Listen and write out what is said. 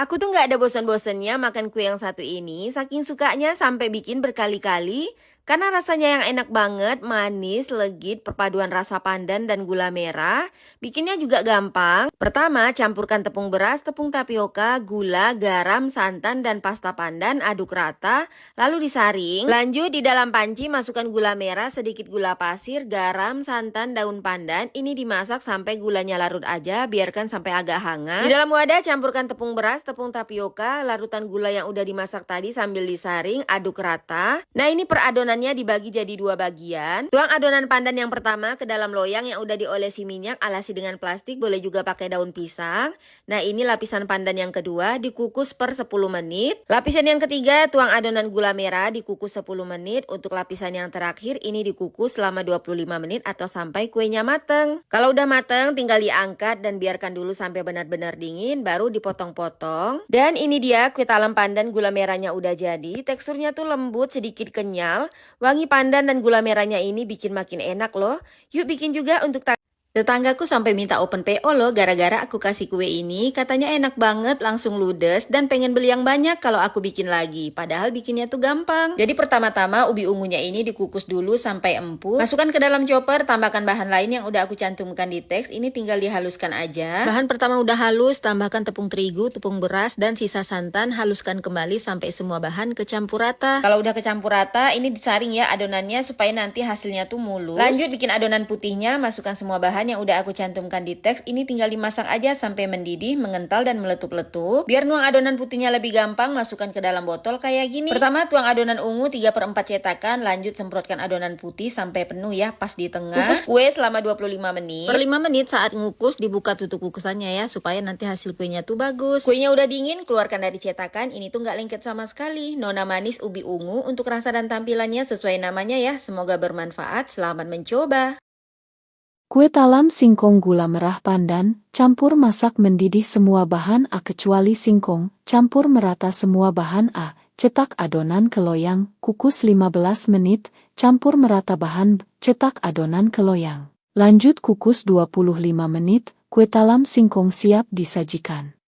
Aku tuh nggak ada bosan-bosannya makan kue yang satu ini, saking sukanya sampai bikin berkali-kali. Karena rasanya yang enak banget, manis, legit, perpaduan rasa pandan dan gula merah. Bikinnya juga gampang. Pertama, campurkan tepung beras, tepung tapioka, gula, garam, santan, dan pasta pandan, aduk rata. Lalu disaring. Lanjut di dalam panci, masukkan gula merah, sedikit gula pasir, garam, santan, daun pandan. Ini dimasak sampai gulanya larut aja, biarkan sampai agak hangat. Di dalam wadah, campurkan tepung beras, tepung tapioka, larutan gula yang udah dimasak tadi sambil disaring, aduk rata. Nah, ini peradonannya dibagi jadi dua bagian. Tuang adonan pandan yang pertama ke dalam loyang yang udah diolesi minyak, alasi dengan plastik, boleh juga pakai daun pisang. Nah, ini lapisan pandan yang kedua, dikukus per 10 menit. Lapisan yang ketiga, tuang adonan gula merah, dikukus 10 menit. Untuk lapisan yang terakhir, ini dikukus selama 25 menit atau sampai kuenya mateng. Kalau udah mateng, tinggal diangkat dan biarkan dulu sampai benar-benar dingin, baru dipotong-potong. Dan ini dia kue talam pandan gula merahnya udah jadi. Teksturnya tuh lembut, sedikit kenyal. Wangi pandan dan gula merahnya ini bikin makin enak loh. Yuk bikin juga untuk tetanggaku sampai minta open PO loh gara-gara aku kasih kue ini. Katanya enak banget, langsung ludes dan pengen beli yang banyak kalau aku bikin lagi. Padahal bikinnya tuh gampang. Jadi pertama-tama ubi ungunya ini dikukus dulu sampai empuk. Masukkan ke dalam chopper, tambahkan bahan lain yang udah aku cantumkan di teks. Ini tinggal dihaluskan aja. Bahan pertama udah halus, tambahkan tepung terigu, tepung beras, dan sisa santan. Haluskan kembali sampai semua bahan kecampur rata. Kalau udah kecampur rata, ini disaring ya adonannya supaya nanti hasilnya tuh mulus. Lanjut bikin adonan putihnya, masukkan semua bahan yang udah aku cantumkan di teks. Ini tinggal dimasak aja sampai mendidih, mengental dan meletup-letup. Biar nuang adonan putihnya lebih gampang, masukkan ke dalam botol kayak gini. Pertama tuang adonan ungu 3/4 cetakan, lanjut semprotkan adonan putih sampai penuh ya, pas di tengah. Kukus kue selama 25 menit. Per 5 menit saat ngukus dibuka tutup kukusannya ya, supaya nanti hasil kuenya tuh bagus. Kuenya udah dingin, keluarkan dari cetakan. Ini tuh nggak lengket sama sekali. Nona manis ubi ungu, untuk rasa dan tampilannya sesuai namanya ya. Semoga bermanfaat, selamat mencoba. Kue talam singkong gula merah pandan, campur masak mendidih semua bahan A kecuali singkong, campur merata semua bahan A, cetak adonan ke loyang, kukus 15 menit, campur merata bahan B, cetak adonan ke loyang. Lanjut kukus 25 menit, kue talam singkong siap disajikan.